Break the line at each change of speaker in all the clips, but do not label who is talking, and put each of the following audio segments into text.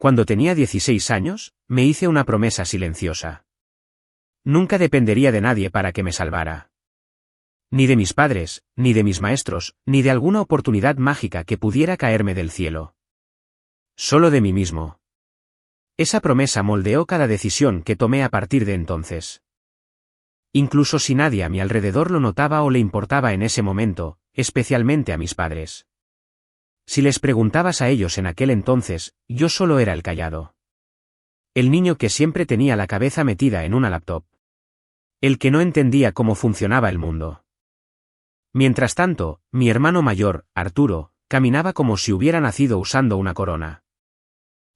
Cuando tenía 16 años, me hice una promesa silenciosa. Nunca dependería de nadie para que me salvara. Ni de mis padres, ni de mis maestros, ni de alguna oportunidad mágica que pudiera caerme del cielo. Solo de mí mismo. Esa promesa moldeó cada decisión que tomé a partir de entonces. Incluso si nadie a mi alrededor lo notaba o le importaba en ese momento, especialmente a mis padres. Si les preguntabas a ellos en aquel entonces, yo solo era el callado. El niño que siempre tenía la cabeza metida en una laptop. El que no entendía cómo funcionaba el mundo. Mientras tanto, mi hermano mayor, Arturo, caminaba como si hubiera nacido usando una corona.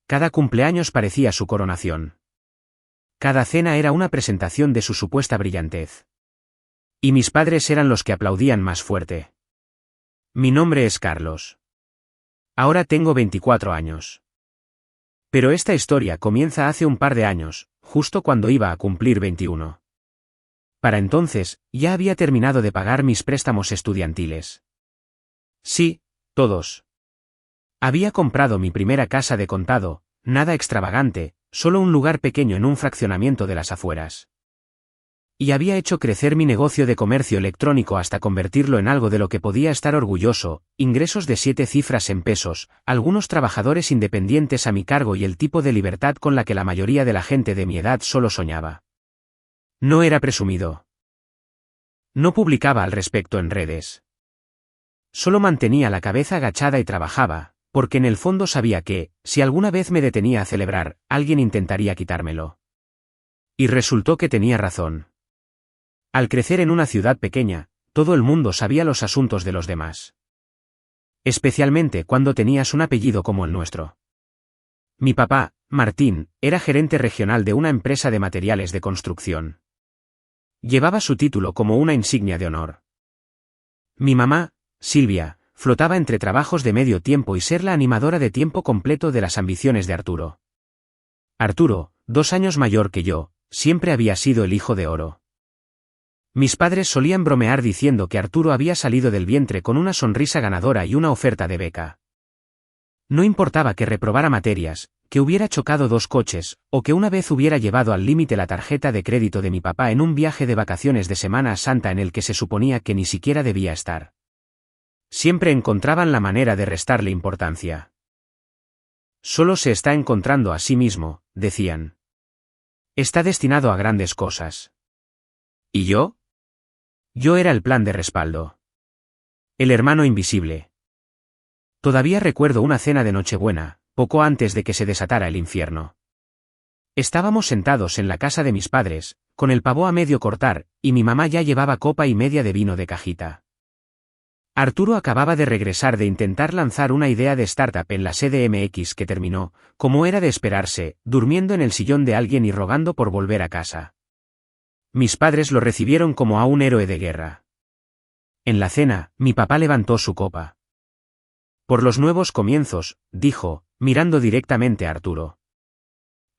Cada cumpleaños parecía su coronación. Cada cena era una presentación de su supuesta brillantez. Y mis padres eran los que aplaudían más fuerte. Mi nombre es Carlos. Ahora tengo 24 años. Pero esta historia comienza hace un par de años, justo cuando iba a cumplir 21. Para entonces, ya había terminado de pagar mis préstamos estudiantiles. Sí, todos. Había comprado mi primera casa de contado, nada extravagante, solo un lugar pequeño en un fraccionamiento de las afueras. Y había hecho crecer mi negocio de comercio electrónico hasta convertirlo en algo de lo que podía estar orgulloso, ingresos de 7 cifras en pesos, algunos trabajadores independientes a mi cargo y el tipo de libertad con la que la mayoría de la gente de mi edad solo soñaba. No era presumido. No publicaba al respecto en redes. Solo mantenía la cabeza agachada y trabajaba, porque en el fondo sabía que, si alguna vez me detenía a celebrar, alguien intentaría quitármelo. Y resultó que tenía razón. Al crecer en una ciudad pequeña, todo el mundo sabía los asuntos de los demás. Especialmente cuando tenías un apellido como el nuestro. Mi papá, Martín, era gerente regional de una empresa de materiales de construcción. Llevaba su título como una insignia de honor. Mi mamá, Silvia, flotaba entre trabajos de medio tiempo y ser la animadora de tiempo completo de las ambiciones de Arturo. Arturo, 2 años mayor que yo, siempre había sido el hijo de oro. Mis padres solían bromear diciendo que Arturo había salido del vientre con una sonrisa ganadora y una oferta de beca. No importaba que reprobara materias, que hubiera chocado 2 coches, o que una vez hubiera llevado al límite la tarjeta de crédito de mi papá en un viaje de vacaciones de Semana Santa en el que se suponía que ni siquiera debía estar. Siempre encontraban la manera de restarle importancia. Solo se está encontrando a sí mismo, decían. Está destinado a grandes cosas. ¿Y yo? Yo era el plan de respaldo. El hermano invisible. Todavía recuerdo una cena de Nochebuena, poco antes de que se desatara el infierno. Estábamos sentados en la casa de mis padres, con el pavó a medio cortar, y mi mamá ya llevaba copa y media de vino de cajita. Arturo acababa de regresar de intentar lanzar una idea de startup en la CDMX que terminó, como era de esperarse, durmiendo en el sillón de alguien y rogando por volver a casa. Mis padres lo recibieron como a un héroe de guerra. En la cena, mi papá levantó su copa. Por los nuevos comienzos, dijo, mirando directamente a Arturo.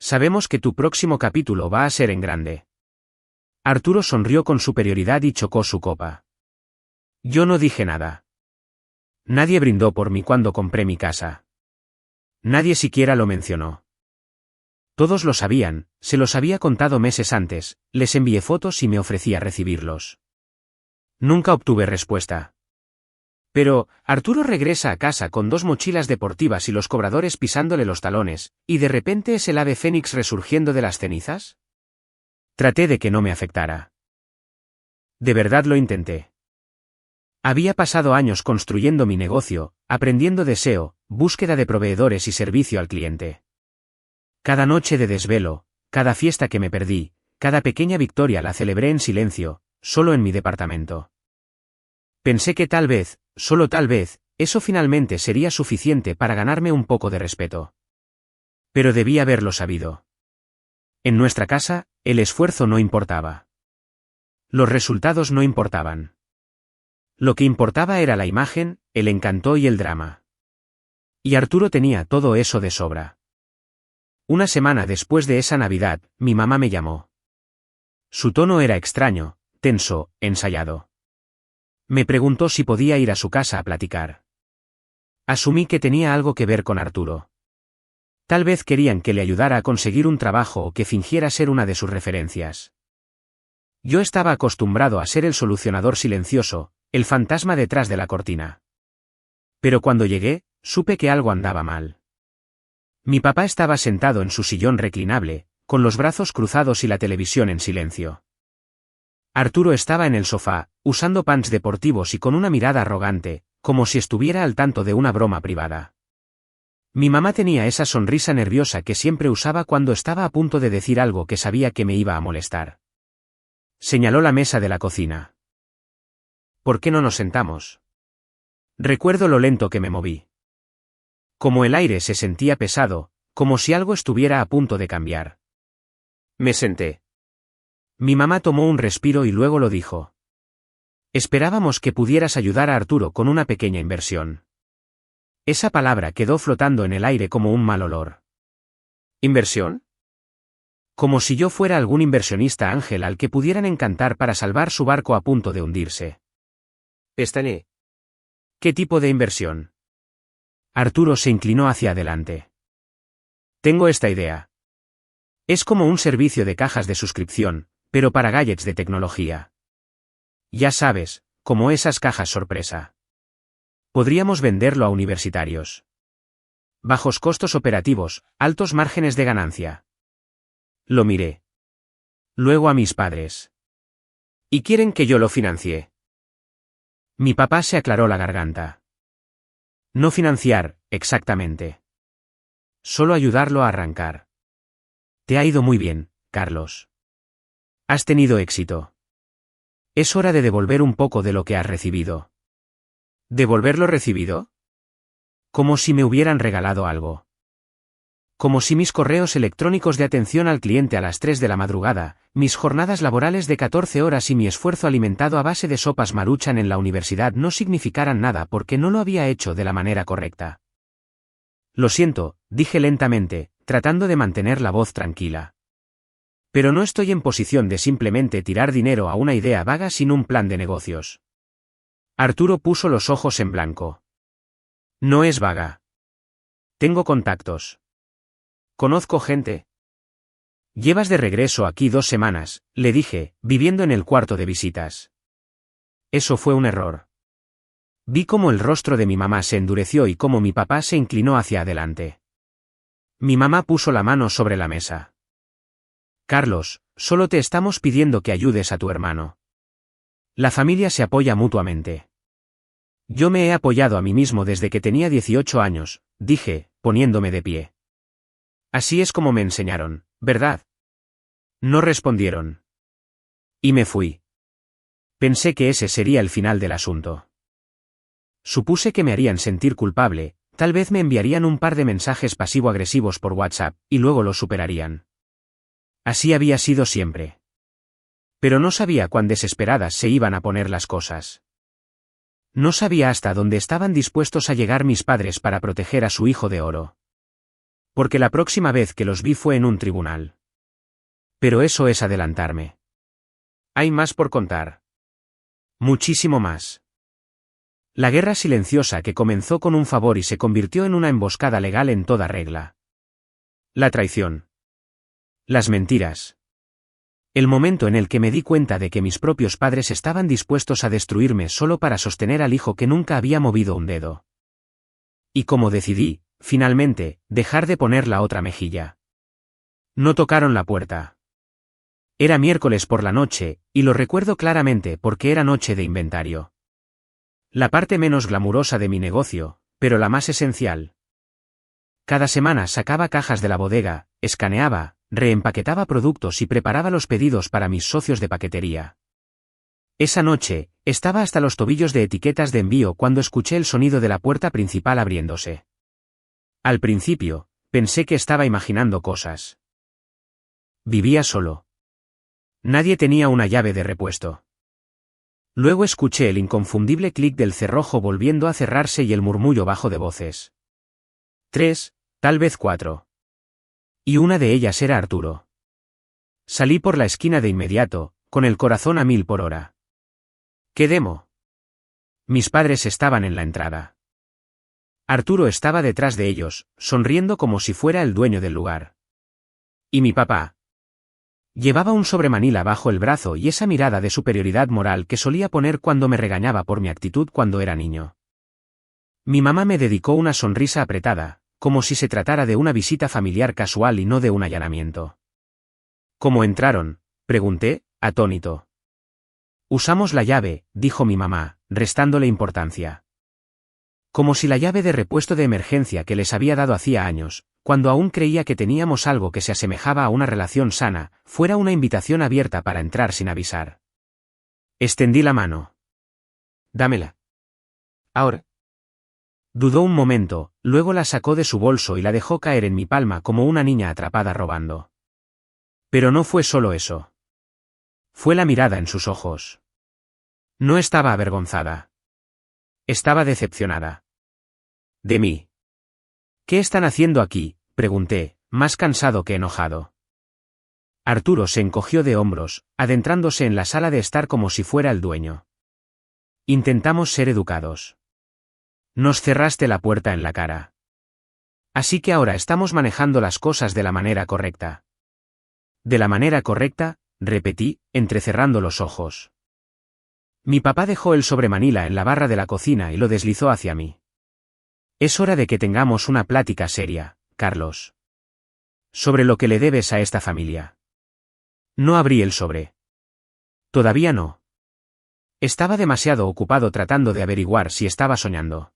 Sabemos que tu próximo capítulo va a ser en grande. Arturo sonrió con superioridad y chocó su copa. Yo no dije nada. Nadie brindó por mí cuando compré mi casa. Nadie siquiera lo mencionó. Todos lo sabían, se los había contado meses antes, les envié fotos y me ofrecía recibirlos. Nunca obtuve respuesta. Pero, Arturo regresa a casa con 2 mochilas deportivas y los cobradores pisándole los talones, ¿y de repente es el ave fénix resurgiendo de las cenizas? Traté de que no me afectara. De verdad lo intenté. Había pasado años construyendo mi negocio, aprendiendo de SEO, búsqueda de proveedores y servicio al cliente. Cada noche de desvelo, cada fiesta que me perdí, cada pequeña victoria la celebré en silencio, solo en mi departamento. Pensé que tal vez, solo tal vez, eso finalmente sería suficiente para ganarme un poco de respeto. Pero debí haberlo sabido. En nuestra casa, el esfuerzo no importaba. Los resultados no importaban. Lo que importaba era la imagen, el encanto y el drama. Y Arturo tenía todo eso de sobra. Una semana después de esa Navidad, mi mamá me llamó. Su tono era extraño, tenso, ensayado. Me preguntó si podía ir a su casa a platicar. Asumí que tenía algo que ver con Arturo. Tal vez querían que le ayudara a conseguir un trabajo o que fingiera ser una de sus referencias. Yo estaba acostumbrado a ser el solucionador silencioso, el fantasma detrás de la cortina. Pero cuando llegué, supe que algo andaba mal. Mi papá estaba sentado en su sillón reclinable, con los brazos cruzados y la televisión en silencio. Arturo estaba en el sofá, usando pants deportivos y con una mirada arrogante, como si estuviera al tanto de una broma privada. Mi mamá tenía esa sonrisa nerviosa que siempre usaba cuando estaba a punto de decir algo que sabía que me iba a molestar. Señaló la mesa de la cocina. ¿Por qué no nos sentamos? Recuerdo lo lento que me moví. Como el aire se sentía pesado, como si algo estuviera a punto de cambiar. Me senté. Mi mamá tomó un respiro y luego lo dijo. Esperábamos que pudieras ayudar a Arturo con una pequeña inversión. Esa palabra quedó flotando en el aire como un mal olor. ¿Inversión? Como si yo fuera algún inversionista ángel al que pudieran encantar para salvar su barco a punto de hundirse. Pestañeé. ¿Qué tipo de inversión? Arturo se inclinó hacia adelante. Tengo esta idea. Es como un servicio de cajas de suscripción, pero para gadgets de tecnología. Ya sabes, como esas cajas sorpresa. Podríamos venderlo a universitarios. Bajos costos operativos, altos márgenes de ganancia. Lo miré. Luego a mis padres. ¿Y quieren que yo lo financie? Mi papá se aclaró la garganta. No financiar, exactamente. Solo ayudarlo a arrancar. Te ha ido muy bien, Carlos. Has tenido éxito. Es hora de devolver un poco de lo que has recibido. ¿Devolver lo recibido? Como si me hubieran regalado algo. Como si mis correos electrónicos de atención al cliente a las 3 de la madrugada, mis jornadas laborales de 14 horas y mi esfuerzo alimentado a base de sopas Maruchan en la universidad no significaran nada porque no lo había hecho de la manera correcta. Lo siento, dije lentamente, tratando de mantener la voz tranquila. Pero no estoy en posición de simplemente tirar dinero a una idea vaga sin un plan de negocios. Arturo puso los ojos en blanco. No es vaga. Tengo contactos. Conozco gente. Llevas de regreso aquí 2 semanas, le dije, viviendo en el cuarto de visitas. Eso fue un error. Vi cómo el rostro de mi mamá se endureció y cómo mi papá se inclinó hacia adelante. Mi mamá puso la mano sobre la mesa. Carlos, solo te estamos pidiendo que ayudes a tu hermano. La familia se apoya mutuamente. Yo me he apoyado a mí mismo desde que tenía 18 años, dije, poniéndome de pie. Así es como me enseñaron, ¿verdad? No respondieron. Y me fui. Pensé que ese sería el final del asunto. Supuse que me harían sentir culpable, tal vez me enviarían un par de mensajes pasivo-agresivos por WhatsApp, y luego los superarían. Así había sido siempre. Pero no sabía cuán desesperadas se iban a poner las cosas. No sabía hasta dónde estaban dispuestos a llegar mis padres para proteger a su hijo de oro. Porque la próxima vez que los vi fue en un tribunal. Pero eso es adelantarme. Hay más por contar. Muchísimo más. La guerra silenciosa que comenzó con un favor y se convirtió en una emboscada legal en toda regla. La traición. Las mentiras. El momento en el que me di cuenta de que mis propios padres estaban dispuestos a destruirme solo para sostener al hijo que nunca había movido un dedo. Y como decidí, finalmente, dejar de poner la otra mejilla. No tocaron la puerta. Era miércoles por la noche, y lo recuerdo claramente porque era noche de inventario. La parte menos glamurosa de mi negocio, pero la más esencial. Cada semana sacaba cajas de la bodega, escaneaba, reempaquetaba productos y preparaba los pedidos para mis socios de paquetería. Esa noche, estaba hasta los tobillos de etiquetas de envío cuando escuché el sonido de la puerta principal abriéndose. Al principio, pensé que estaba imaginando cosas. Vivía solo. Nadie tenía una llave de repuesto. Luego escuché el inconfundible clic del cerrojo volviendo a cerrarse y el murmullo bajo de voces. 3, tal vez 4. Y una de ellas era Arturo. Salí por la esquina de inmediato, con el corazón a 1000 por hora. ¿Qué demo? Mis padres estaban en la entrada. Arturo estaba detrás de ellos, sonriendo como si fuera el dueño del lugar. ¿Y mi papá? Llevaba un sobremanila bajo el brazo y esa mirada de superioridad moral que solía poner cuando me regañaba por mi actitud cuando era niño. Mi mamá me dedicó una sonrisa apretada, como si se tratara de una visita familiar casual y no de un allanamiento. ¿Cómo entraron?, pregunté, atónito. Usamos la llave, dijo mi mamá, restándole importancia. Como si la llave de repuesto de emergencia que les había dado hacía años, cuando aún creía que teníamos algo que se asemejaba a una relación sana, fuera una invitación abierta para entrar sin avisar. Extendí la mano. Dámela. Ahora. Dudó un momento, luego la sacó de su bolso y la dejó caer en mi palma como una niña atrapada robando. Pero no fue solo eso. Fue la mirada en sus ojos. No estaba avergonzada. Estaba decepcionada. De mí. ¿Qué están haciendo aquí?, pregunté, más cansado que enojado. Arturo se encogió de hombros, adentrándose en la sala de estar como si fuera el dueño. Intentamos ser educados. Nos cerraste la puerta en la cara. Así que ahora estamos manejando las cosas de la manera correcta. De la manera correcta, repetí, entrecerrando los ojos. Mi papá dejó el sobremanila en la barra de la cocina y lo deslizó hacia mí. Es hora de que tengamos una plática seria, Carlos. Sobre lo que le debes a esta familia. No abrí el sobre. Todavía no. Estaba demasiado ocupado tratando de averiguar si estaba soñando.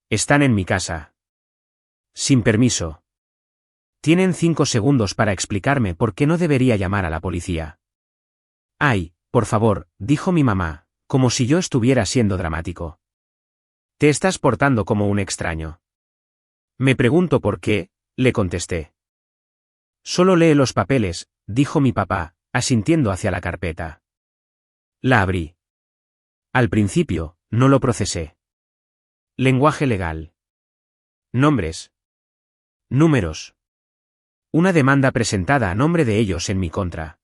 Están en mi casa. Sin permiso. Tienen 5 segundos para explicarme por qué no debería llamar a la policía. Ay, por favor, dijo mi mamá, como si yo estuviera siendo dramático. Te estás portando como un extraño. Me pregunto por qué, le contesté. Solo lee los papeles, dijo mi papá, asintiendo hacia la carpeta. La abrí. Al principio, no lo procesé. Lenguaje legal. Nombres. Números. Una demanda presentada a nombre de ellos en mi contra.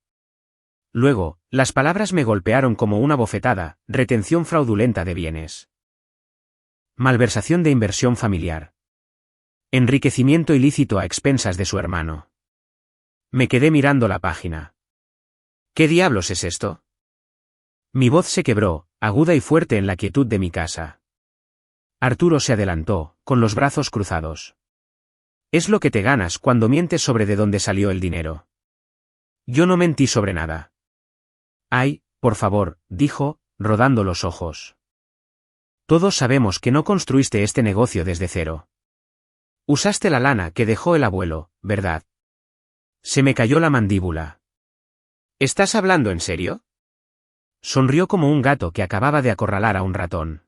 Luego, las palabras me golpearon como una bofetada: retención fraudulenta de bienes. Malversación de inversión familiar. Enriquecimiento ilícito a expensas de su hermano. Me quedé mirando la página. ¿Qué diablos es esto? Mi voz se quebró, aguda y fuerte en la quietud de mi casa. Arturo se adelantó, con los brazos cruzados. Es lo que te ganas cuando mientes sobre de dónde salió el dinero. Yo no mentí sobre nada. Ay, por favor, dijo, rodando los ojos. Todos sabemos que no construiste este negocio desde cero. Usaste la lana que dejó el abuelo, ¿verdad? Se me cayó la mandíbula. ¿Estás hablando en serio? Sonrió como un gato que acababa de acorralar a un ratón.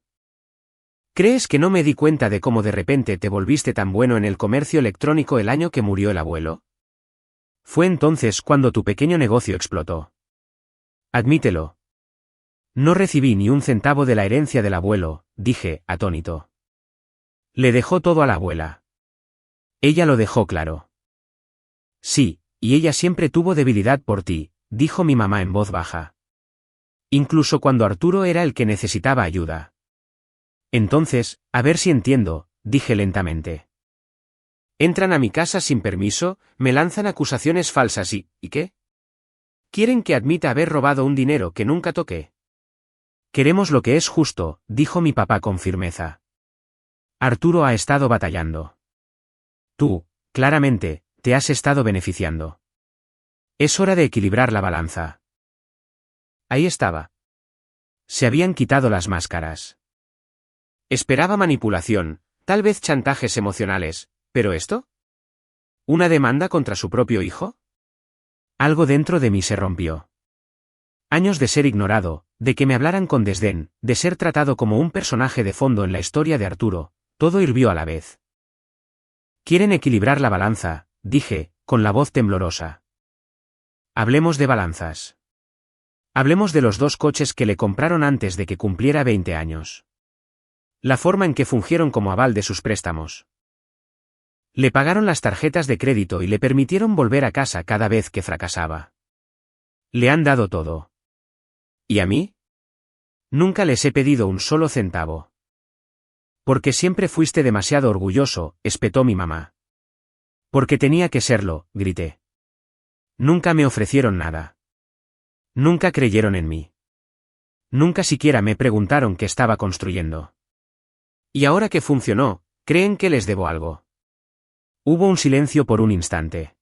¿Crees que no me di cuenta de cómo de repente te volviste tan bueno en el comercio electrónico el año que murió el abuelo? Fue entonces cuando tu pequeño negocio explotó. Admítelo. No recibí ni un centavo de la herencia del abuelo, dije, atónito. Le dejó todo a la abuela. Ella lo dejó claro. Sí, y ella siempre tuvo debilidad por ti, dijo mi mamá en voz baja. Incluso cuando Arturo era el que necesitaba ayuda. Entonces, a ver si entiendo, dije lentamente. Entran a mi casa sin permiso, me lanzan acusaciones falsas ¿y qué? ¿Quieren que admita haber robado un dinero que nunca toqué? Queremos lo que es justo, dijo mi papá con firmeza. Arturo ha estado batallando. Tú, claramente, te has estado beneficiando. Es hora de equilibrar la balanza. Ahí estaba. Se habían quitado las máscaras. Esperaba manipulación, tal vez chantajes emocionales, ¿pero esto? ¿Una demanda contra su propio hijo? Algo dentro de mí se rompió. Años de ser ignorado, de que me hablaran con desdén, de ser tratado como un personaje de fondo en la historia de Arturo, todo hirvió a la vez. Quieren equilibrar la balanza, dije, con la voz temblorosa. Hablemos de balanzas. Hablemos de los 2 coches que le compraron antes de que cumpliera 20 años. La forma en que fungieron como aval de sus préstamos. Le pagaron las tarjetas de crédito y le permitieron volver a casa cada vez que fracasaba. Le han dado todo. ¿Y a mí? Nunca les he pedido un solo centavo. Porque siempre fuiste demasiado orgulloso, espetó mi mamá. Porque tenía que serlo, grité. Nunca me ofrecieron nada. Nunca creyeron en mí. Nunca siquiera me preguntaron qué estaba construyendo. Y ahora que funcionó, ¿creen que les debo algo? Hubo un silencio por un instante.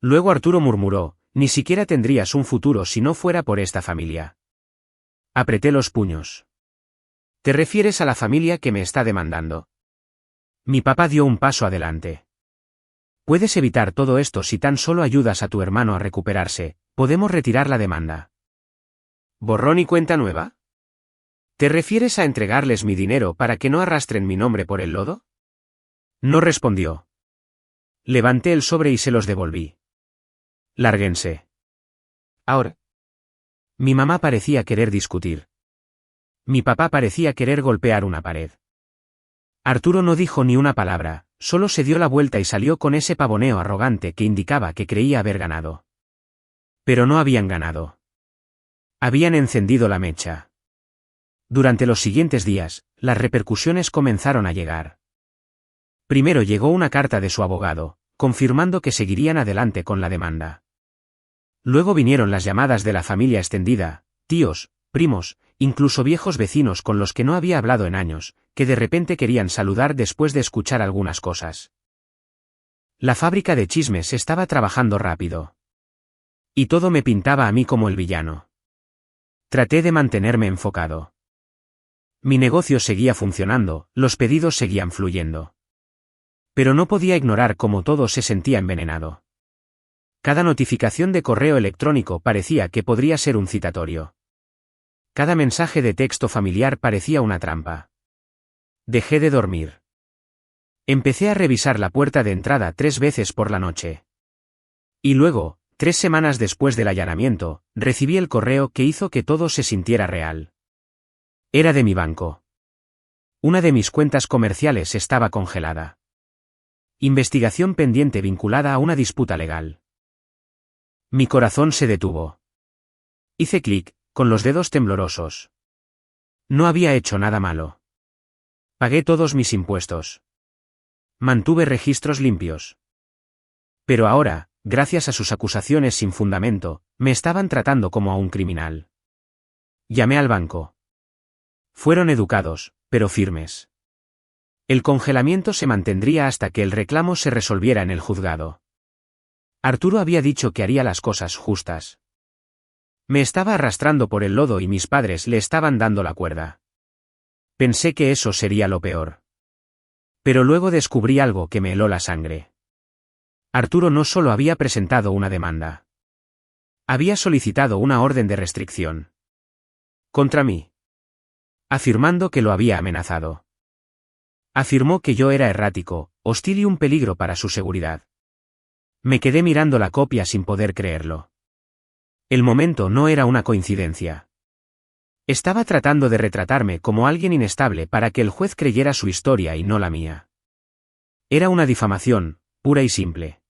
Luego Arturo murmuró, ni siquiera tendrías un futuro si no fuera por esta familia. Apreté los puños. ¿Te refieres a la familia que me está demandando? Mi papá dio un paso adelante. Puedes evitar todo esto si tan solo ayudas a tu hermano a recuperarse, podemos retirar la demanda. ¿Borrón y cuenta nueva? ¿Te refieres a entregarles mi dinero para que no arrastren mi nombre por el lodo? No respondió. Levanté el sobre y se los devolví. Lárguense. Ahora. Mi mamá parecía querer discutir. Mi papá parecía querer golpear una pared. Arturo no dijo ni una palabra, solo se dio la vuelta y salió con ese pavoneo arrogante que indicaba que creía haber ganado. Pero no habían ganado. Habían encendido la mecha. Durante los siguientes días, las repercusiones comenzaron a llegar. Primero llegó una carta de su abogado, confirmando que seguirían adelante con la demanda. Luego vinieron las llamadas de la familia extendida, tíos, primos, incluso viejos vecinos con los que no había hablado en años, que de repente querían saludar después de escuchar algunas cosas. La fábrica de chismes estaba trabajando rápido. Y todo me pintaba a mí como el villano. Traté de mantenerme enfocado. Mi negocio seguía funcionando, los pedidos seguían fluyendo. Pero no podía ignorar cómo todo se sentía envenenado. Cada notificación de correo electrónico parecía que podría ser un citatorio. Cada mensaje de texto familiar parecía una trampa. Dejé de dormir. Empecé a revisar la puerta de entrada 3 veces por la noche. Y luego, 3 semanas después del allanamiento, recibí el correo que hizo que todo se sintiera real. Era de mi banco. Una de mis cuentas comerciales estaba congelada. Investigación pendiente vinculada a una disputa legal. Mi corazón se detuvo. Hice clic, con los dedos temblorosos. No había hecho nada malo. Pagué todos mis impuestos. Mantuve registros limpios. Pero ahora, gracias a sus acusaciones sin fundamento, me estaban tratando como a un criminal. Llamé al banco. Fueron educados, pero firmes. El congelamiento se mantendría hasta que el reclamo se resolviera en el juzgado. Arturo había dicho que haría las cosas justas. Me estaba arrastrando por el lodo y mis padres le estaban dando la cuerda. Pensé que eso sería lo peor. Pero luego descubrí algo que me heló la sangre. Arturo no solo había presentado una demanda. Había solicitado una orden de restricción. Contra mí. Afirmando que lo había amenazado. Afirmó que yo era errático, hostil y un peligro para su seguridad. Me quedé mirando la copia sin poder creerlo. El momento no era una coincidencia. Estaba tratando de retratarme como alguien inestable para que el juez creyera su historia y no la mía. Era una difamación, pura y simple.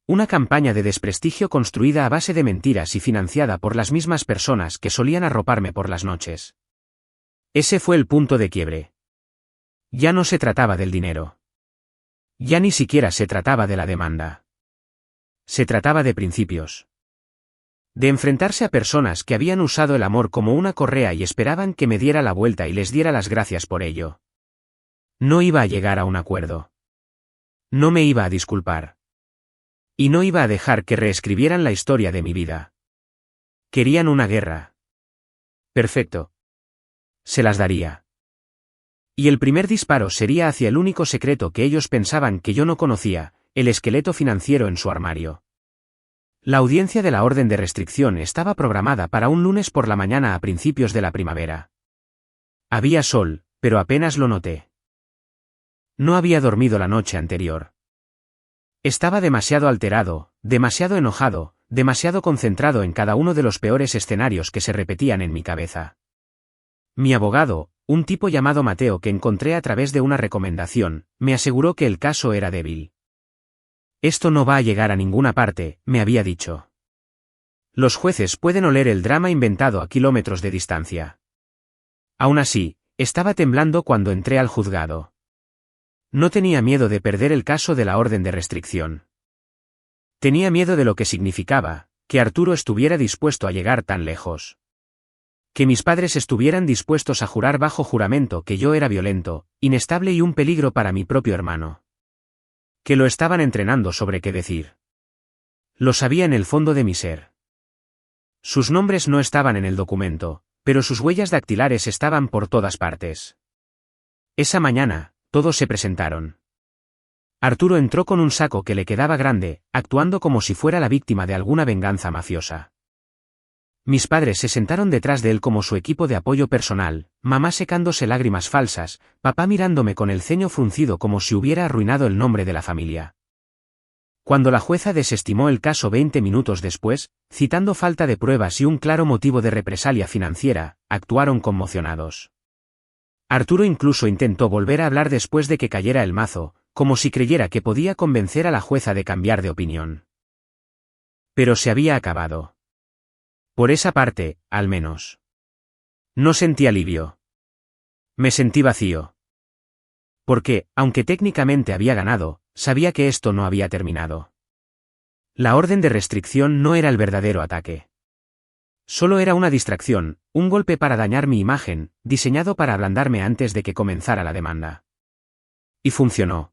Una campaña de desprestigio construida a base de mentiras y financiada por las mismas personas que solían arroparme por las noches. Ese fue el punto de quiebre. Ya no se trataba del dinero. Ya ni siquiera se trataba de la demanda. Se trataba de principios. De enfrentarse a personas que habían usado el amor como una correa y esperaban que me diera la vuelta y les diera las gracias por ello. No iba a llegar a un acuerdo. No me iba a disculpar. Y no iba a dejar que reescribieran la historia de mi vida. Querían una guerra. Perfecto. Se las daría. Y el primer disparo sería hacia el único secreto que ellos pensaban que yo no conocía, el esqueleto financiero en su armario. La audiencia de la orden de restricción estaba programada para un lunes por la mañana a principios de la primavera. Había sol, pero apenas lo noté. No había dormido la noche anterior. Estaba demasiado alterado, demasiado enojado, demasiado concentrado en cada uno de los peores escenarios que se repetían en mi cabeza. Mi abogado, un tipo llamado Mateo que encontré a través de una recomendación, me aseguró que el caso era débil. Esto no va a llegar a ninguna parte, me había dicho. Los jueces pueden oler el drama inventado a kilómetros de distancia. Aún así, Estaba temblando cuando entré al juzgado. No tenía miedo de perder el caso de la orden de restricción. Tenía miedo de lo que significaba, que Arturo estuviera dispuesto a llegar tan lejos. Que mis padres estuvieran dispuestos a jurar bajo juramento que yo era violento, inestable y un peligro para mi propio hermano. Que lo estaban entrenando sobre qué decir. Lo sabía en el fondo de mi ser. Sus nombres no estaban en el documento, pero sus huellas dactilares estaban por todas partes. Esa mañana, todos se presentaron. Arturo entró con un saco que le quedaba grande, actuando como si fuera la víctima de alguna venganza mafiosa. Mis padres se sentaron detrás de él como su equipo de apoyo personal, mamá secándose lágrimas falsas, papá mirándome con el ceño fruncido como si hubiera arruinado el nombre de la familia. Cuando la jueza desestimó el caso 20 minutos después, citando falta de pruebas y un claro motivo de represalia financiera, actuaron conmocionados. Arturo incluso intentó volver a hablar después de que cayera el mazo, como si creyera que podía convencer a la jueza de cambiar de opinión. Pero se había acabado. Por esa parte, al menos. No sentí alivio. Me sentí vacío. Porque, aunque técnicamente había ganado, sabía que esto no había terminado. La orden de restricción no era el verdadero ataque. Solo era una distracción, un golpe para dañar mi imagen, diseñado para ablandarme antes de que comenzara la demanda. Y funcionó.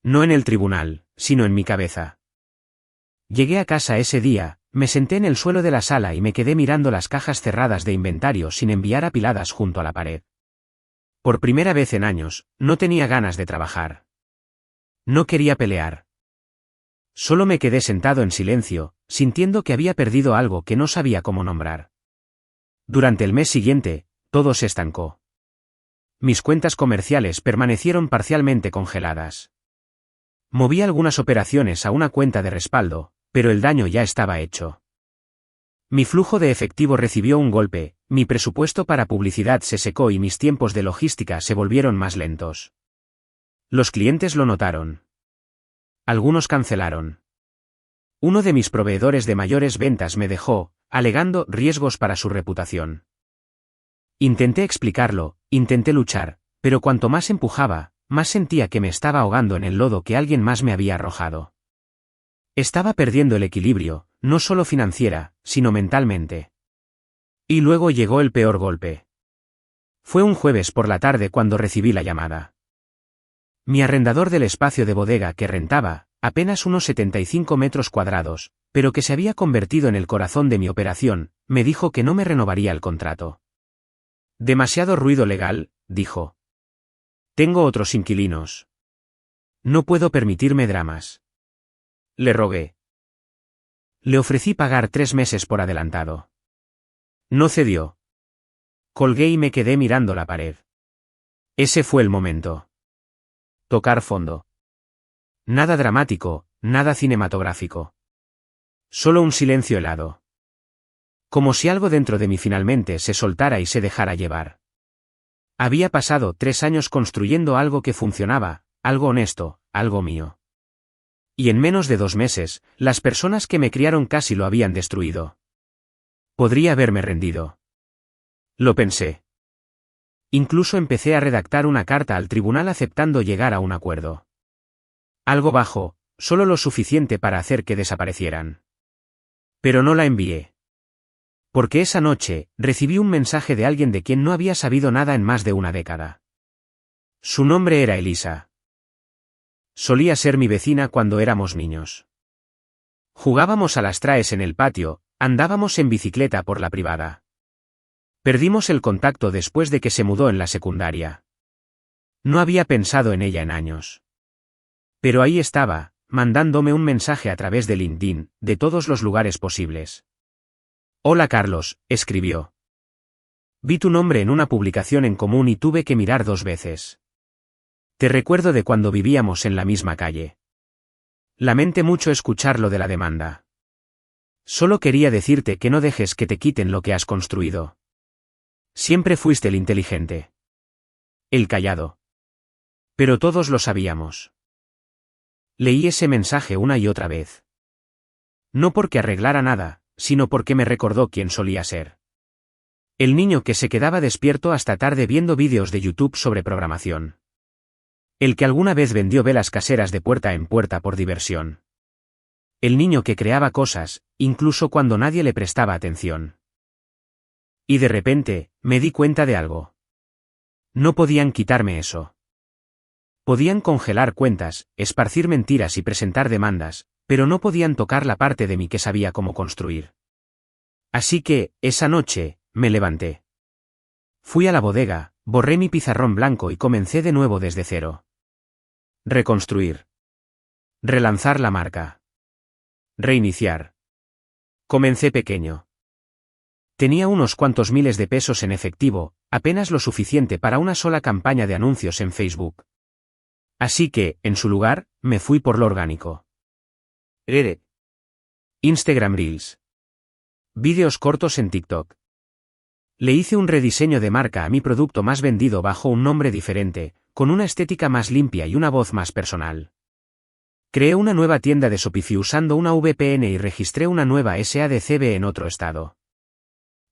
No en el tribunal, sino en mi cabeza. Llegué a casa ese día, me senté en el suelo de la sala y me quedé mirando las cajas cerradas de inventario sin enviar apiladas junto a la pared. Por primera vez en años, no tenía ganas de trabajar. No quería pelear. Solo me quedé sentado en silencio, sintiendo que había perdido algo que no sabía cómo nombrar. Durante el mes siguiente, todo se estancó. Mis cuentas comerciales permanecieron parcialmente congeladas. Moví algunas operaciones a una cuenta de respaldo, pero el daño ya estaba hecho. Mi flujo de efectivo recibió un golpe, mi presupuesto para publicidad se secó y mis tiempos de logística se volvieron más lentos. Los clientes lo notaron. Algunos cancelaron. Uno de mis proveedores de mayores ventas me dejó, alegando riesgos para su reputación. Intenté explicarlo, intenté luchar, pero cuanto más empujaba, más sentía que me estaba ahogando en el lodo que alguien más me había arrojado. Estaba perdiendo el equilibrio, no solo financiera, sino mentalmente. Y luego llegó el peor golpe. Fue un jueves por la tarde cuando recibí la llamada. Mi arrendador del espacio de bodega que rentaba, apenas unos 75 metros cuadrados, pero que se había convertido en el corazón de mi operación, me dijo que no me renovaría el contrato. Demasiado ruido legal, dijo. Tengo otros inquilinos. No puedo permitirme dramas. Le rogué. Le ofrecí pagar 3 meses por adelantado. No cedió. Colgué y me quedé mirando la pared. Ese fue el momento. Tocar fondo. Nada dramático, nada cinematográfico. Solo un silencio helado. Como si algo dentro de mí finalmente se soltara y se dejara llevar. Había pasado 3 años construyendo algo que funcionaba, algo honesto, algo mío. Y en menos de 2 meses, las personas que me criaron casi lo habían destruido. Podría haberme rendido. Lo pensé. Incluso empecé a redactar una carta al tribunal aceptando llegar a un acuerdo. Algo bajo, solo lo suficiente para hacer que desaparecieran. Pero no la envié. Porque esa noche, recibí un mensaje de alguien de quien no había sabido nada en más de una década. Su nombre era Elisa. Solía ser mi vecina cuando éramos niños. Jugábamos a las traes en el patio, andábamos en bicicleta por la privada. Perdimos el contacto después de que se mudó en la secundaria. No había pensado en ella en años. Pero ahí estaba, mandándome un mensaje a través de LinkedIn, de todos los lugares posibles. Hola Carlos, escribió. Vi tu nombre en una publicación en común y tuve que mirar 2 veces. Te recuerdo de cuando vivíamos en la misma calle. Lamenté mucho escuchar lo de la demanda. Solo quería decirte que no dejes que te quiten lo que has construido. Siempre fuiste el inteligente. El callado. Pero todos lo sabíamos. Leí ese mensaje una y otra vez. No porque arreglara nada, sino porque me recordó quién solía ser. El niño que se quedaba despierto hasta tarde viendo vídeos de YouTube sobre programación. El que alguna vez vendió velas caseras de puerta en puerta por diversión. El niño que creaba cosas, incluso cuando nadie le prestaba atención. Y de repente, me di cuenta de algo. No podían quitarme eso. Podían congelar cuentas, esparcir mentiras y presentar demandas, pero no podían tocar la parte de mí que sabía cómo construir. Así que, esa noche, me levanté. Fui a la bodega, borré mi pizarrón blanco y comencé de nuevo desde cero. Reconstruir. Relanzar la marca. Reiniciar. Comencé pequeño. Tenía unos cuantos miles de pesos en efectivo, apenas lo suficiente para una sola campaña de anuncios en Facebook. Así que, en su lugar, me fui por lo orgánico. Instagram Reels. Vídeos cortos en TikTok. Le hice un rediseño de marca a mi producto más vendido bajo un nombre diferente, con una estética más limpia y una voz más personal. Creé una nueva tienda de Shopify usando una VPN y registré una nueva SADCB en otro estado.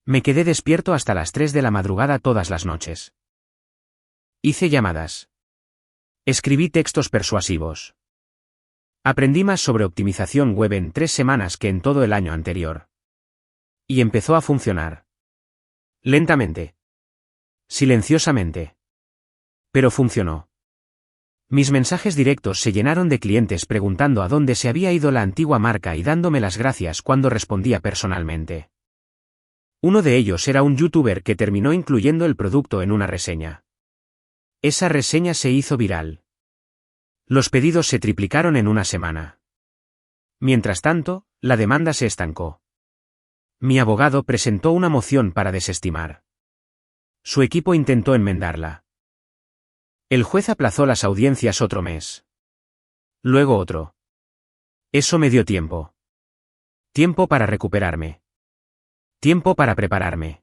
Me quedé despierto hasta las 3 de la madrugada todas las noches. Hice llamadas. Escribí textos persuasivos. Aprendí más sobre optimización web en 3 semanas que en todo el año anterior. Y empezó a funcionar. Lentamente. Silenciosamente. Pero funcionó. Mis mensajes directos se llenaron de clientes preguntando a dónde se había ido la antigua marca y dándome las gracias cuando respondía personalmente. Uno de ellos era un youtuber que terminó incluyendo el producto en una reseña. Esa reseña se hizo viral. Los pedidos se triplicaron en una semana. Mientras tanto, la demanda se estancó. Mi abogado presentó una moción para desestimar. Su equipo intentó enmendarla. El juez aplazó las audiencias otro mes. Luego otro. Eso me dio tiempo. Tiempo para recuperarme. Tiempo para prepararme.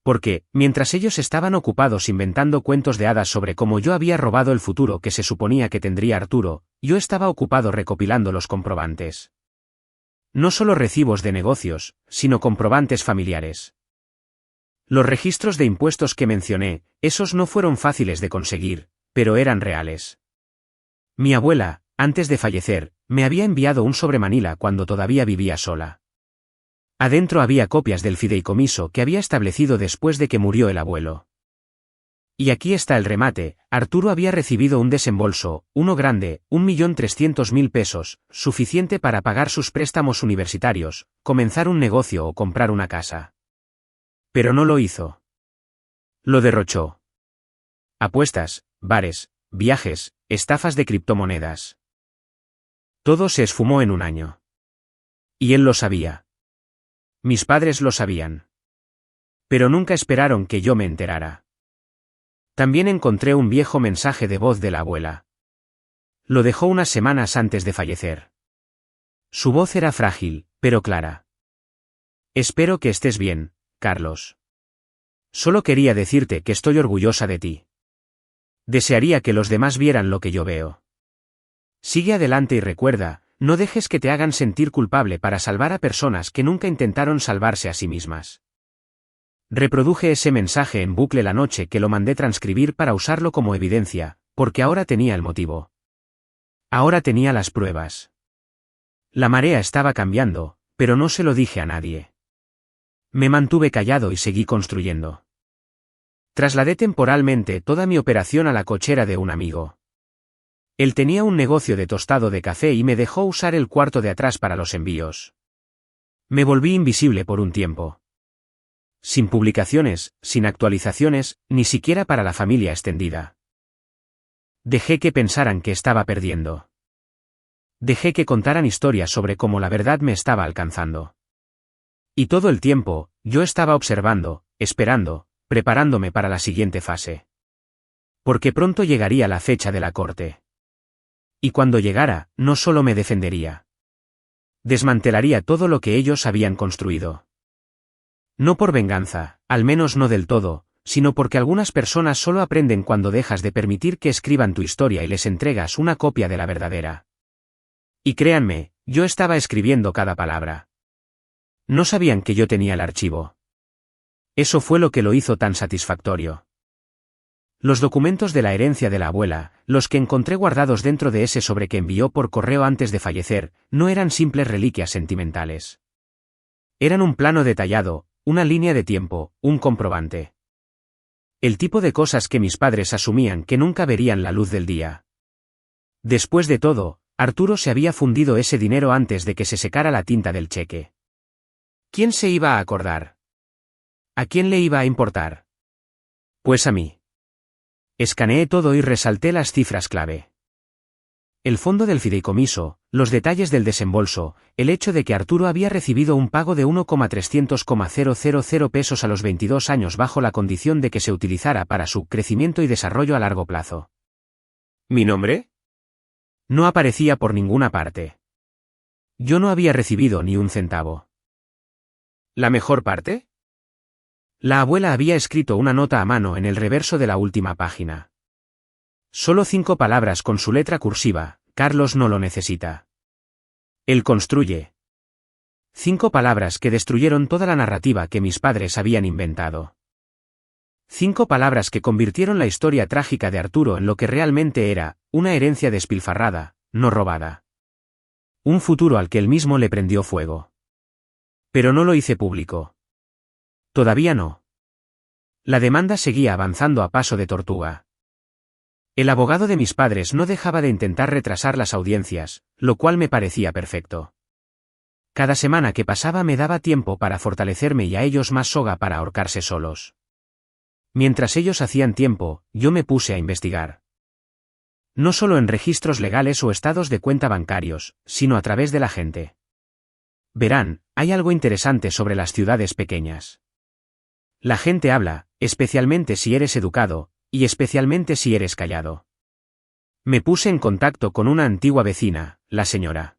Porque, mientras ellos estaban ocupados inventando cuentos de hadas sobre cómo yo había robado el futuro que se suponía que tendría Arturo, yo estaba ocupado recopilando los comprobantes. No solo recibos de negocios, sino comprobantes familiares. Los registros de impuestos que mencioné, esos no fueron fáciles de conseguir, pero eran reales. Mi abuela, antes de fallecer, me había enviado un sobre Manila cuando todavía vivía sola. Adentro había copias del fideicomiso que había establecido después de que murió el abuelo. Y aquí está el remate: Arturo había recibido un desembolso, uno grande, 1.300.000 pesos, suficiente para pagar sus préstamos universitarios, comenzar un negocio o comprar una casa. Pero no lo hizo. Lo derrochó. Apuestas, bares, viajes, estafas de criptomonedas. Todo se esfumó en un año. Y él lo sabía. Mis padres lo sabían. Pero nunca esperaron que yo me enterara. También encontré un viejo mensaje de voz de la abuela. Lo dejó unas semanas antes de fallecer. Su voz era frágil, pero clara. Espero que estés bien, Carlos. Solo quería decirte que estoy orgullosa de ti. Desearía que los demás vieran lo que yo veo. Sigue adelante y recuerda, no dejes que te hagan sentir culpable para salvar a personas que nunca intentaron salvarse a sí mismas. Reproduje ese mensaje en bucle la noche que lo mandé transcribir para usarlo como evidencia, porque ahora tenía el motivo. Ahora tenía las pruebas. La marea estaba cambiando, pero no se lo dije a nadie. Me mantuve callado y seguí construyendo. Trasladé temporalmente toda mi operación a la cochera de un amigo. Él tenía un negocio de tostado de café y me dejó usar el cuarto de atrás para los envíos. Me volví invisible por un tiempo. Sin publicaciones, sin actualizaciones, ni siquiera para la familia extendida. Dejé que pensaran que estaba perdiendo. Dejé que contaran historias sobre cómo la verdad me estaba alcanzando. Y todo el tiempo, yo estaba observando, esperando, preparándome para la siguiente fase. Porque pronto llegaría la fecha de la corte. Y cuando llegara, no solo me defendería. Desmantelaría todo lo que ellos habían construido. No por venganza, al menos no del todo, sino porque algunas personas solo aprenden cuando dejas de permitir que escriban tu historia y les entregas una copia de la verdadera. Y créanme, yo estaba escribiendo cada palabra. No sabían que yo tenía el archivo. Eso fue lo que lo hizo tan satisfactorio. Los documentos de la herencia de la abuela, los que encontré guardados dentro de ese sobre que envió por correo antes de fallecer, no eran simples reliquias sentimentales. Eran un plano detallado, una línea de tiempo, un comprobante. El tipo de cosas que mis padres asumían que nunca verían la luz del día. Después de todo, Arturo se había fundido ese dinero antes de que se secara la tinta del cheque. ¿Quién se iba a acordar? ¿A quién le iba a importar? Pues a mí. Escaneé todo y resalté las cifras clave. El fondo del fideicomiso, los detalles del desembolso, el hecho de que Arturo había recibido un pago de 1,300,000 pesos a los 22 años bajo la condición de que se utilizara para su crecimiento y desarrollo a largo plazo. ¿Mi nombre? No aparecía por ninguna parte. Yo no había recibido ni un centavo. ¿La mejor parte? La abuela había escrito una nota a mano en el reverso de la última página. Solo 5 palabras con su letra cursiva: Carlos no lo necesita. Él construye. 5 palabras que destruyeron toda la narrativa que mis padres habían inventado. 5 palabras que convirtieron la historia trágica de Arturo en lo que realmente era, una herencia despilfarrada, no robada. Un futuro al que él mismo le prendió fuego. Pero no lo hice público. Todavía no. La demanda seguía avanzando a paso de tortuga. El abogado de mis padres no dejaba de intentar retrasar las audiencias, lo cual me parecía perfecto. Cada semana que pasaba me daba tiempo para fortalecerme y a ellos más soga para ahorcarse solos. Mientras ellos hacían tiempo, yo me puse a investigar. No solo en registros legales o estados de cuenta bancarios, sino a través de la gente. Verán, hay algo interesante sobre las ciudades pequeñas. La gente habla, especialmente si eres educado, y especialmente si eres callado. Me puse en contacto con una antigua vecina, la señora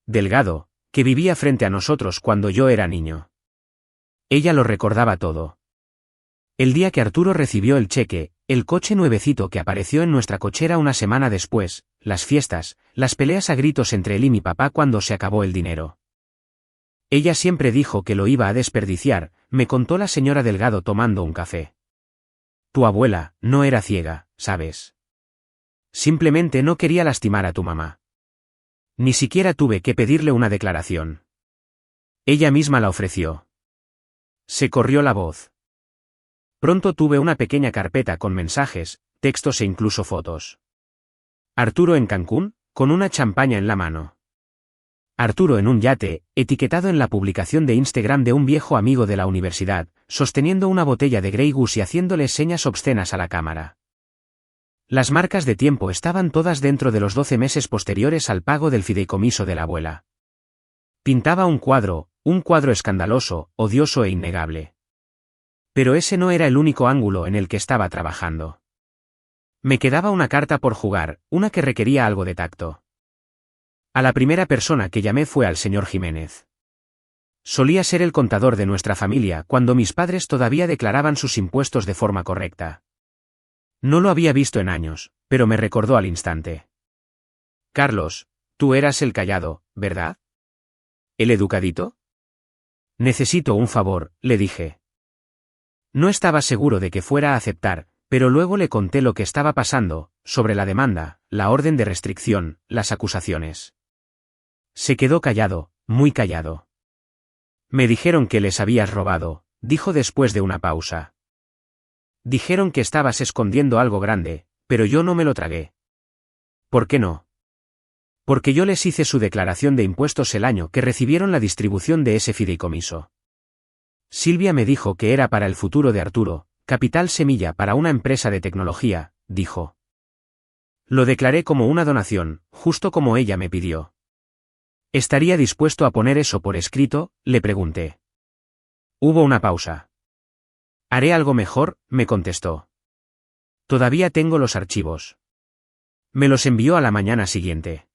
Delgado, que vivía frente a nosotros cuando yo era niño. Ella lo recordaba todo. El día que Arturo recibió el cheque, el coche nuevecito que apareció en nuestra cochera una semana después, las fiestas, las peleas a gritos entre él y mi papá cuando se acabó el dinero. Ella siempre dijo que lo iba a desperdiciar, me contó la señora Delgado tomando un café. Tu abuela no era ciega, ¿sabes? Simplemente no quería lastimar a tu mamá. Ni siquiera tuve que pedirle una declaración. Ella misma la ofreció. Se corrió la voz. Pronto tuve una pequeña carpeta con mensajes, textos e incluso fotos. Arturo en Cancún, con una champaña en la mano. Arturo en un yate, etiquetado en la publicación de Instagram de un viejo amigo de la universidad, sosteniendo una botella de Grey Goose y haciéndole señas obscenas a la cámara. Las marcas de tiempo estaban todas dentro de los 12 meses posteriores al pago del fideicomiso de la abuela. Pintaba un cuadro escandaloso, odioso e innegable. Pero ese no era el único ángulo en el que estaba trabajando. Me quedaba una carta por jugar, una que requería algo de tacto. A la primera persona que llamé fue al señor Jiménez. Solía ser el contador de nuestra familia cuando mis padres todavía declaraban sus impuestos de forma correcta. No lo había visto en años, pero me recordó al instante. Carlos, tú eras el callado, ¿verdad? ¿El educadito? Necesito un favor, le dije. No estaba seguro de que fuera a aceptar, pero luego le conté lo que estaba pasando, sobre la demanda, la orden de restricción, las acusaciones. Se quedó callado, muy callado. Me dijeron que les habías robado, dijo después de una pausa. Dijeron que estabas escondiendo algo grande, pero yo no me lo tragué. ¿Por qué no? Porque yo les hice su declaración de impuestos el año que recibieron la distribución de ese fideicomiso. Silvia me dijo que era para el futuro de Arturo, capital semilla para una empresa de tecnología, dijo. Lo declaré como una donación, justo como ella me pidió. ¿Estaría dispuesto a poner eso por escrito?, le pregunté. Hubo una pausa. Haré algo mejor, me contestó. Todavía tengo los archivos. Me los envió a la mañana siguiente.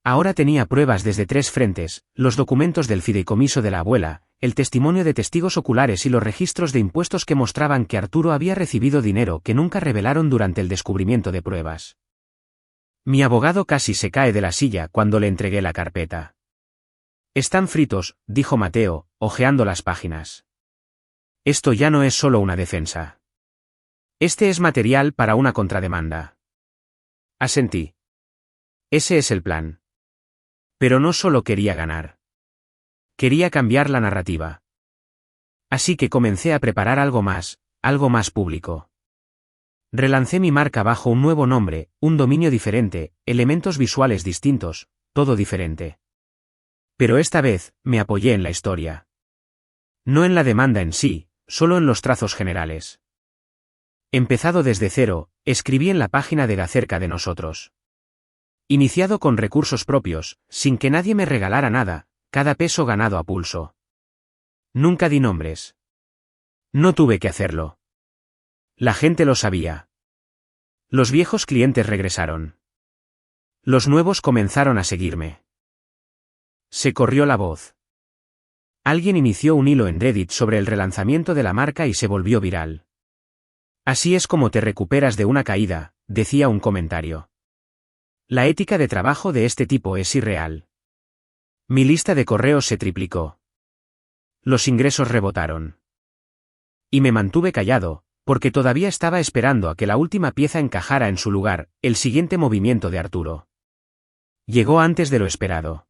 Ahora tenía pruebas desde 3 frentes, los documentos del fideicomiso de la abuela, el testimonio de testigos oculares y los registros de impuestos que mostraban que Arturo había recibido dinero que nunca revelaron durante el descubrimiento de pruebas. Mi abogado casi se cae de la silla cuando le entregué la carpeta. Están fritos, dijo Mateo, hojeando las páginas. Esto ya no es solo una defensa. Este es material para una contrademanda. Asentí. Ese es el plan. Pero no solo quería ganar. Quería cambiar la narrativa. Así que comencé a preparar algo más público. Relancé mi marca bajo un nuevo nombre, un dominio diferente, elementos visuales distintos, todo diferente. Pero esta vez, me apoyé en la historia. No en la demanda en sí, solo en los trazos generales. Empezado desde cero, escribí en la página de acerca de nosotros. Iniciado con recursos propios, sin que nadie me regalara nada, cada peso ganado a pulso. Nunca di nombres. No tuve que hacerlo. La gente lo sabía. Los viejos clientes regresaron. Los nuevos comenzaron a seguirme. Se corrió la voz. Alguien inició un hilo en Reddit sobre el relanzamiento de la marca y se volvió viral. Así es como te recuperas de una caída, decía un comentario. La ética de trabajo de este tipo es irreal. Mi lista de correos se triplicó. Los ingresos rebotaron. Y me mantuve callado, porque todavía estaba esperando a que la última pieza encajara en su lugar, el siguiente movimiento de Arturo. Llegó antes de lo esperado.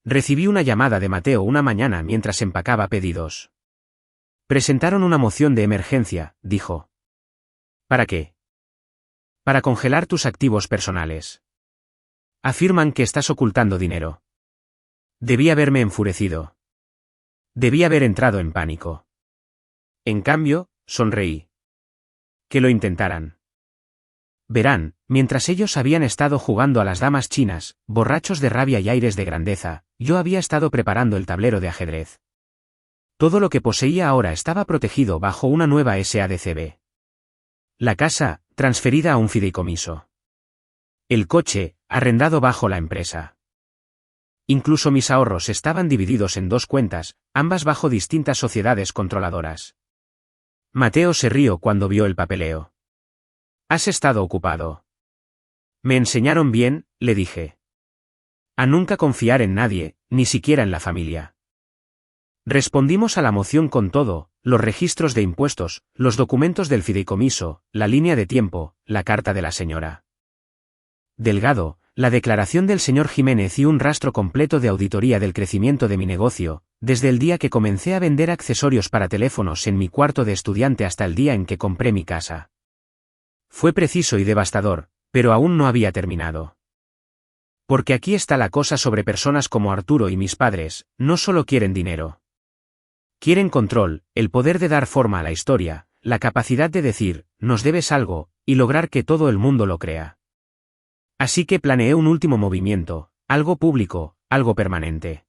Recibí una llamada de Mateo una mañana mientras empacaba pedidos. Presentaron una moción de emergencia, dijo. ¿Para qué? Para congelar tus activos personales. Afirman que estás ocultando dinero. Debí haberme enfurecido. Debí haber entrado en pánico. En cambio, sonreí. Que lo intentaran. Verán, mientras ellos habían estado jugando a las damas chinas, borrachos de rabia y aires de grandeza, yo había estado preparando el tablero de ajedrez. Todo lo que poseía ahora estaba protegido bajo una nueva SADCB. La casa, transferida a un fideicomiso. El coche, arrendado bajo la empresa. Incluso mis ahorros estaban divididos en 2 cuentas, ambas bajo distintas sociedades controladoras. Mateo se rió cuando vio el papeleo. ¿Has estado ocupado? Me enseñaron bien, le dije. A nunca confiar en nadie, ni siquiera en la familia. Respondimos a la moción con todo, los registros de impuestos, los documentos del fideicomiso, la línea de tiempo, la carta de la señora Delgado, la declaración del señor Jiménez y un rastro completo de auditoría del crecimiento de mi negocio, desde el día que comencé a vender accesorios para teléfonos en mi cuarto de estudiante hasta el día en que compré mi casa. Fue preciso y devastador, pero aún no había terminado. Porque aquí está la cosa sobre personas como Arturo y mis padres, no solo quieren dinero. Quieren control, el poder de dar forma a la historia, la capacidad de decir, nos debes algo, y lograr que todo el mundo lo crea. Así que planeé un último movimiento, algo público, algo permanente.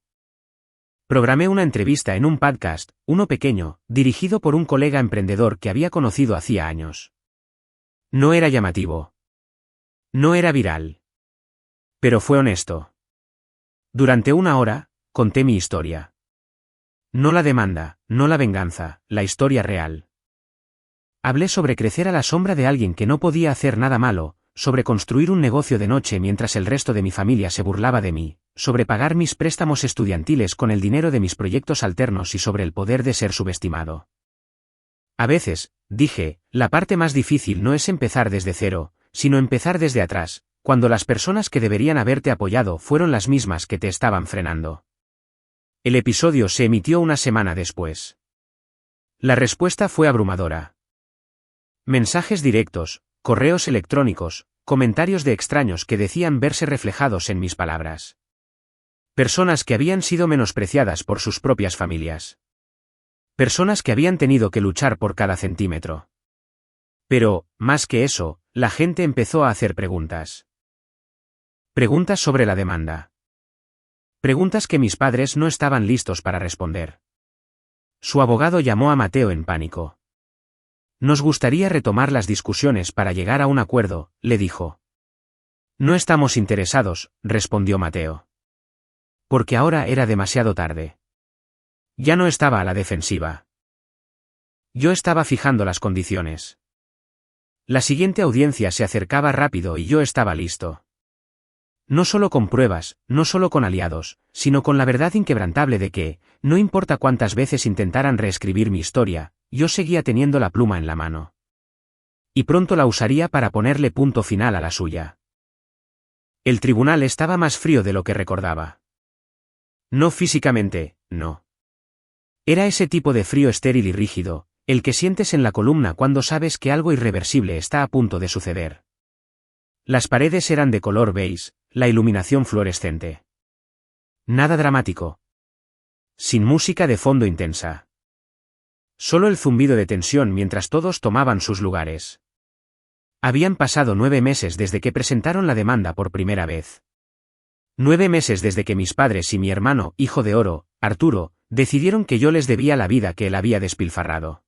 Programé una entrevista en un podcast, uno pequeño, dirigido por un colega emprendedor que había conocido hacía años. No era llamativo. No era viral. Pero fue honesto. Durante 1 hora, conté mi historia. No la demanda, no la venganza, la historia real. Hablé sobre crecer a la sombra de alguien que no podía hacer nada malo, sobre construir un negocio de noche mientras el resto de mi familia se burlaba de mí, sobre pagar mis préstamos estudiantiles con el dinero de mis proyectos alternos y sobre el poder de ser subestimado. A veces, dije, la parte más difícil no es empezar desde cero, sino empezar desde atrás, cuando las personas que deberían haberte apoyado fueron las mismas que te estaban frenando. El episodio se emitió una semana después. La respuesta fue abrumadora. Mensajes directos, correos electrónicos, comentarios de extraños que decían verse reflejados en mis palabras. Personas que habían sido menospreciadas por sus propias familias. Personas que habían tenido que luchar por cada centímetro. Pero, más que eso, la gente empezó a hacer preguntas. Preguntas sobre la demanda. Preguntas que mis padres no estaban listos para responder. Su abogado llamó a Mateo en pánico. Nos gustaría retomar las discusiones para llegar a un acuerdo, le dijo. No estamos interesados, respondió Mateo. Porque ahora era demasiado tarde. Ya no estaba a la defensiva. Yo estaba fijando las condiciones. La siguiente audiencia se acercaba rápido y yo estaba listo. No solo con pruebas, no solo con aliados, sino con la verdad inquebrantable de que, no importa cuántas veces intentaran reescribir mi historia, yo seguía teniendo la pluma en la mano. Y pronto la usaría para ponerle punto final a la suya. El tribunal estaba más frío de lo que recordaba. No físicamente, no. Era ese tipo de frío estéril y rígido, el que sientes en la columna cuando sabes que algo irreversible está a punto de suceder. Las paredes eran de color beige, la iluminación fluorescente. Nada dramático. Sin música de fondo intensa. Solo el zumbido de tensión mientras todos tomaban sus lugares. Habían pasado 9 meses desde que presentaron la demanda por primera vez. 9 meses desde que mis padres y mi hermano, hijo de oro, Arturo, decidieron que yo les debía la vida que él había despilfarrado.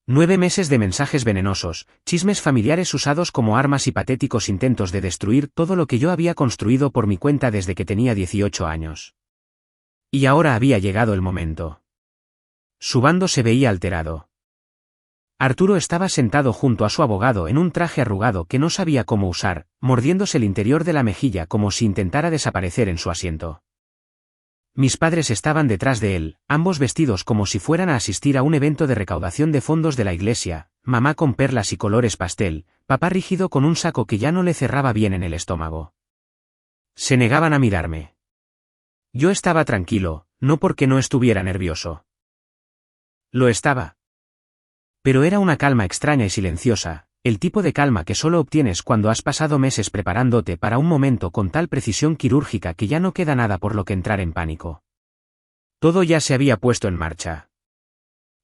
9 meses de mensajes venenosos, chismes familiares usados como armas y patéticos intentos de destruir todo lo que yo había construido por mi cuenta desde que tenía 18 años. Y ahora había llegado el momento. Su bando se veía alterado. Arturo estaba sentado junto a su abogado en un traje arrugado que no sabía cómo usar, mordiéndose el interior de la mejilla como si intentara desaparecer en su asiento. Mis padres estaban detrás de él, ambos vestidos como si fueran a asistir a un evento de recaudación de fondos de la iglesia, mamá con perlas y colores pastel, papá rígido con un saco que ya no le cerraba bien en el estómago. Se negaban a mirarme. Yo estaba tranquilo, no porque no estuviera nervioso. Lo estaba. Pero era una calma extraña y silenciosa, el tipo de calma que solo obtienes cuando has pasado meses preparándote para un momento con tal precisión quirúrgica que ya no queda nada por lo que entrar en pánico. Todo ya se había puesto en marcha.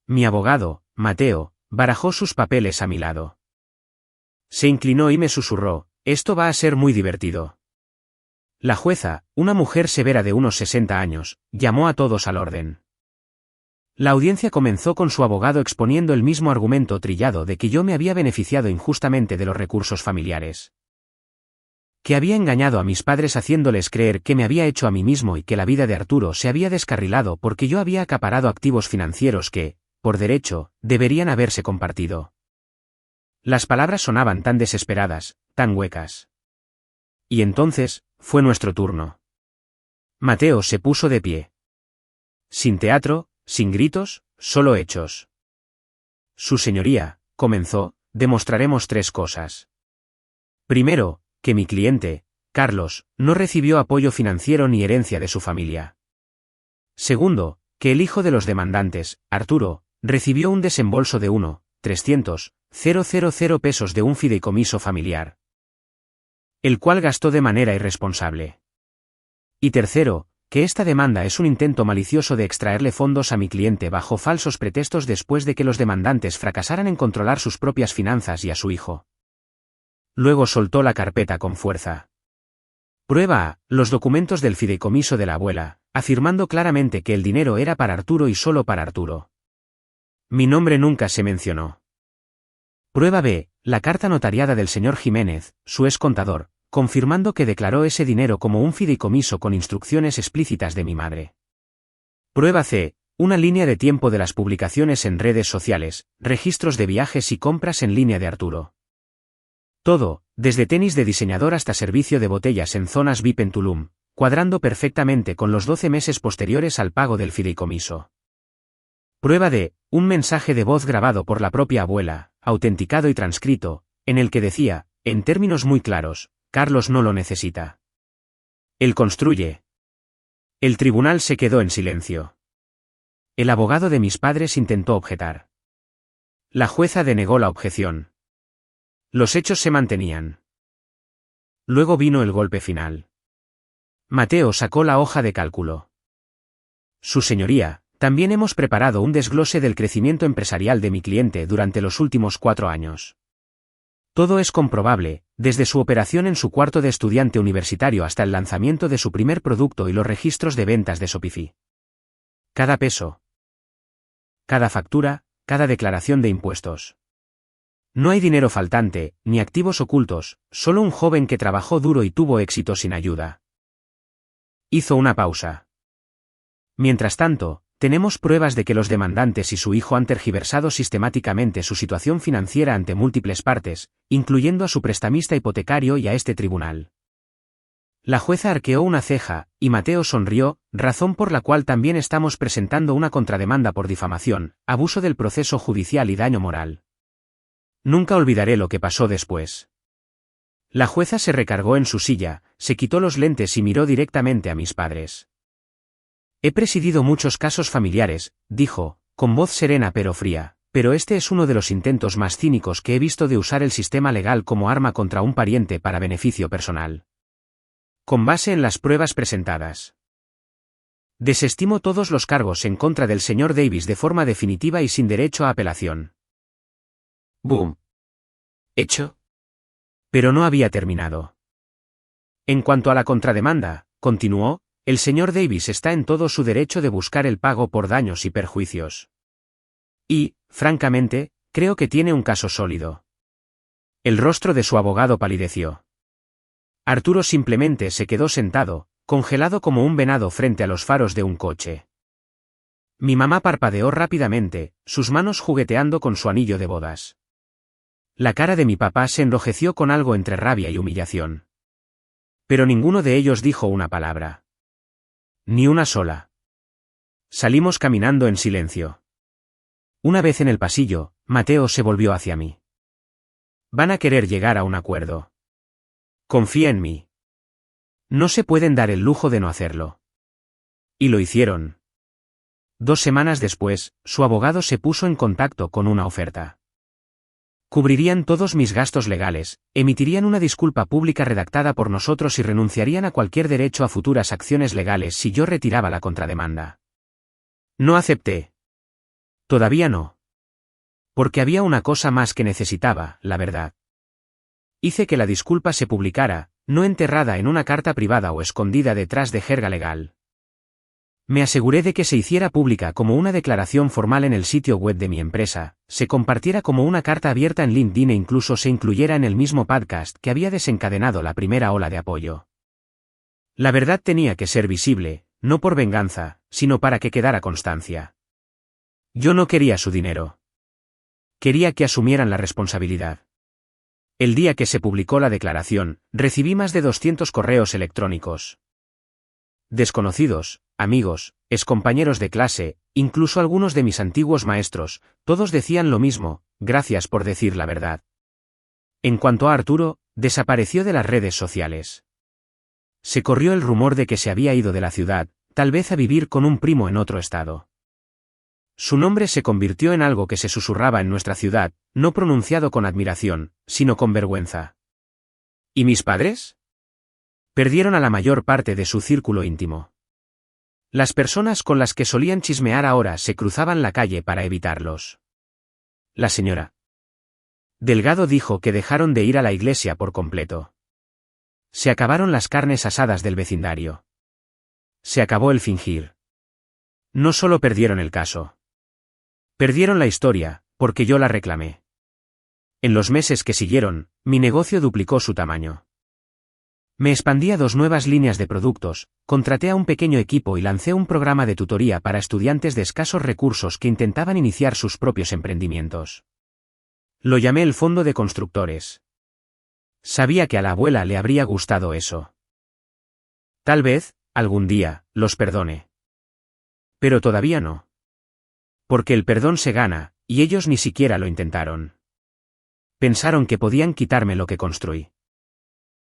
Mi abogado, Mateo, barajó sus papeles a mi lado. Se inclinó y me susurró, «Esto va a ser muy divertido». La jueza, una mujer severa de unos 60 años, llamó a todos al orden. La audiencia comenzó con su abogado exponiendo el mismo argumento trillado de que yo me había beneficiado injustamente de los recursos familiares. Que había engañado a mis padres haciéndoles creer que me había hecho a mí mismo y que la vida de Arturo se había descarrilado porque yo había acaparado activos financieros que, por derecho, deberían haberse compartido. Las palabras sonaban tan desesperadas, tan huecas. Y entonces, fue nuestro turno. Mateo se puso de pie. Sin teatro, sin gritos, solo hechos. Su señoría, comenzó, demostraremos 3 cosas. Primero, que mi cliente, Carlos, no recibió apoyo financiero ni herencia de su familia. Segundo, que el hijo de los demandantes, Arturo, recibió un desembolso de 1.300.000 pesos de un fideicomiso familiar, el cual gastó de manera irresponsable. Y tercero, que esta demanda es un intento malicioso de extraerle fondos a mi cliente bajo falsos pretextos después de que los demandantes fracasaran en controlar sus propias finanzas y a su hijo. Luego soltó la carpeta con fuerza. Prueba A, los documentos del fideicomiso de la abuela, afirmando claramente que el dinero era para Arturo y solo para Arturo. Mi nombre nunca se mencionó. Prueba B, la carta notariada del señor Jiménez, su ex contador, confirmando que declaró ese dinero como un fideicomiso con instrucciones explícitas de mi madre. Prueba C, una línea de tiempo de las publicaciones en redes sociales, registros de viajes y compras en línea de Arturo. Todo, desde tenis de diseñador hasta servicio de botellas en zonas VIP en Tulum, cuadrando perfectamente con los 12 meses posteriores al pago del fideicomiso. Prueba D, un mensaje de voz grabado por la propia abuela, autenticado y transcrito, en el que decía, en términos muy claros, Carlos no lo necesita. Él construye. El tribunal se quedó en silencio. El abogado de mis padres intentó objetar. La jueza denegó la objeción. Los hechos se mantenían. Luego vino el golpe final. Mateo sacó la hoja de cálculo. Su señoría, también hemos preparado un desglose del crecimiento empresarial de mi cliente durante los últimos 4 años. Todo es comprobable, desde su operación en su cuarto de estudiante universitario hasta el lanzamiento de su primer producto y los registros de ventas de Shopify. Cada peso. Cada factura, cada declaración de impuestos. No hay dinero faltante, ni activos ocultos, solo un joven que trabajó duro y tuvo éxito sin ayuda. Hizo una pausa. Mientras tanto, tenemos pruebas de que los demandantes y su hijo han tergiversado sistemáticamente su situación financiera ante múltiples partes, incluyendo a su prestamista hipotecario y a este tribunal. La jueza arqueó una ceja, y Mateo sonrió, razón por la cual también estamos presentando una contrademanda por difamación, abuso del proceso judicial y daño moral. Nunca olvidaré lo que pasó después. La jueza se recargó en su silla, se quitó los lentes y miró directamente a mis padres. He presidido muchos casos familiares, dijo, con voz serena pero fría, pero este es uno de los intentos más cínicos que he visto de usar el sistema legal como arma contra un pariente para beneficio personal. Con base en las pruebas presentadas. Desestimo todos los cargos en contra del señor Davis de forma definitiva y sin derecho a apelación. Boom. ¿Hecho? Pero no había terminado. En cuanto a la contrademanda, continuó, el señor Davis está en todo su derecho de buscar el pago por daños y perjuicios. Y, francamente, creo que tiene un caso sólido. El rostro de su abogado palideció. Arturo simplemente se quedó sentado, congelado como un venado frente a los faros de un coche. Mi mamá parpadeó rápidamente, sus manos jugueteando con su anillo de bodas. La cara de mi papá se enrojeció con algo entre rabia y humillación. Pero ninguno de ellos dijo una palabra. Ni una sola. Salimos caminando en silencio. Una vez en el pasillo, Mateo se volvió hacia mí. Van a querer llegar a un acuerdo. Confía en mí. No se pueden dar el lujo de no hacerlo. Y lo hicieron. 2 semanas después, su abogado se puso en contacto con una oferta. Cubrirían todos mis gastos legales, emitirían una disculpa pública redactada por nosotros y renunciarían a cualquier derecho a futuras acciones legales si yo retiraba la contrademanda. No acepté. Todavía no. Porque había una cosa más que necesitaba, la verdad. Hice que la disculpa se publicara, no enterrada en una carta privada o escondida detrás de jerga legal. Me aseguré de que se hiciera pública como una declaración formal en el sitio web de mi empresa, se compartiera como una carta abierta en LinkedIn e incluso se incluyera en el mismo podcast que había desencadenado la primera ola de apoyo. La verdad tenía que ser visible, no por venganza, sino para que quedara constancia. Yo no quería su dinero. Quería que asumieran la responsabilidad. El día que se publicó la declaración, recibí más de 200 correos electrónicos. Desconocidos, amigos, excompañeros de clase, incluso algunos de mis antiguos maestros, todos decían lo mismo, gracias por decir la verdad. En cuanto a Arturo, desapareció de las redes sociales. Se corrió el rumor de que se había ido de la ciudad, tal vez a vivir con un primo en otro estado. Su nombre se convirtió en algo que se susurraba en nuestra ciudad, no pronunciado con admiración, sino con vergüenza. ¿Y mis padres? Perdieron a la mayor parte de su círculo íntimo. Las personas con las que solían chismear ahora se cruzaban la calle para evitarlos. La señora Delgado dijo que dejaron de ir a la iglesia por completo. Se acabaron las carnes asadas del vecindario. Se acabó el fingir. No solo perdieron el caso. Perdieron la historia, porque yo la reclamé. En los meses que siguieron, mi negocio duplicó su tamaño. Me expandí a 2 nuevas líneas de productos, contraté a un pequeño equipo y lancé un programa de tutoría para estudiantes de escasos recursos que intentaban iniciar sus propios emprendimientos. Lo llamé el Fondo de Constructores. Sabía que a la abuela le habría gustado eso. Tal vez, algún día, los perdone. Pero todavía no. Porque el perdón se gana, y ellos ni siquiera lo intentaron. Pensaron que podían quitarme lo que construí.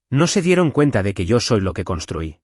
No se dieron cuenta de que yo soy lo que construí.